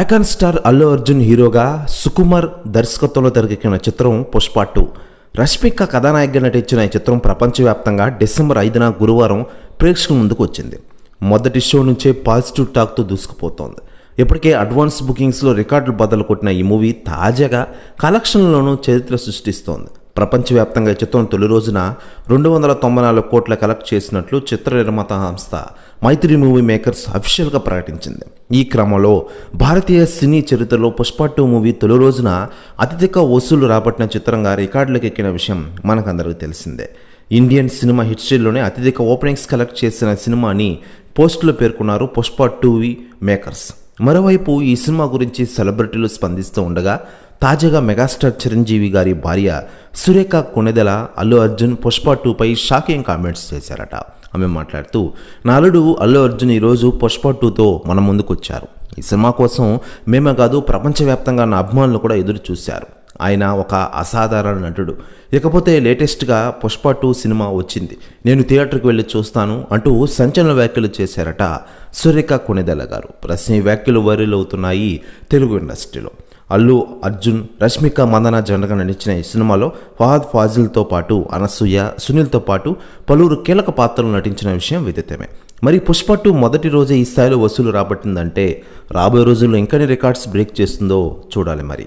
Icon star Allu Arjun హీరోగా సుకుమార్ దర్శకత్వంలో తెరకెక్కిన చిత్రం పుష్ప 2. రష్మిక కథానాయికగా నటించిన ఈ చిత్రం ప్రపంచవ్యాప్తంగా డిసెంబర్ 5న గురువారం ప్రేక్షకుల ముందుకు వచ్చింది. మొదటి షో నుంచే పాజిటివ్ టాక్తో దూసుకుపోతోంది. ఇప్పటికే అడ్వాన్స్ బుకింగ్స్లో రికార్డులు బద్దలు కొట్టిన ఈ మూవీ తాజాగా కలెక్షన్లలోనూ చరిత్ర సృష్టిస్తోంది. ప్రపంచవ్యాప్తంగా ఈ చిత్రం తొలి రోజున 294 కోట్ల కలెక్ట్ చేసినట్లు చిత్ర నిర్మాత సంస్థ మైత్రి మూవీ మేకర్స్ అఫీషియల్గా ప్రకటించింది. ఈ క్రమంలో భారతీయ సినీ చరిత్రలో పుష్ప 2 మూవీ తొలి రోజున అత్యధిక వసూలు రాబట్టిన చిత్రంగా రికార్డులకు ఎక్కిన విషయం మనకందరికీ తెలిసిందే. ఇండియన్ సినిమా హిస్టరీలోనే అత్యధిక ఓపెనింగ్స్ కలెక్ట్ చేసిన సినిమా అని పోస్టులో పేర్కొన్నారు పుష్ప 2 మేకర్స్. మరోవైపు ఈ సినిమా గురించి సెలబ్రిటీలు స్పందిస్తూ ఉండగా తాజాగా మెగాస్టార్ చిరంజీవి గారి భార్య సురేఖ కొణిదెల అల్లు అర్జున్ పుష్ప 2పై షాకింగ్ కామెంట్స్ చేశారట. ఆమె మాట్లాడుతూ, నా అల్లుడు అల్లు అర్జున్ ఈరోజు పుష్ప 2తో మన ముందుకు వచ్చారు. ఈ సినిమా కోసం మేమే కాదు ప్రపంచవ్యాప్తంగా నా అభిమానులు కూడా ఎదురు చూశారు. ఆయన ఒక అసాధారణ నటుడు. ఇకపోతే లేటెస్ట్గా పుష్ప 2 సినిమా వచ్చింది, నేను థియేటర్కి వెళ్ళి చూస్తాను అంటూ సంచలన వ్యాఖ్యలు చేశారట సురేఖ కొణిదెల గారు. ప్రశ్న వ్యాఖ్యలు వైరల్ అవుతున్నాయి తెలుగు ఇండస్ట్రీలో. అల్లు అర్జున్, రష్మిక మందన జంటగా నటించిన ఈ సినిమాలో ఫహద్ ఫాజిల్తో పాటు అనసూయ, సునీల్తో పాటు పలువురు కీలక పాత్రలు నటించిన విషయం విదితమే. మరి పుష్ప 2 మొదటి రోజే ఈ స్థాయిలో వసూలు రాబట్టిందంటే రాబోయే రోజుల్లో ఇంకని రికార్డ్స్ బ్రేక్ చేస్తుందో చూడాలి మరి.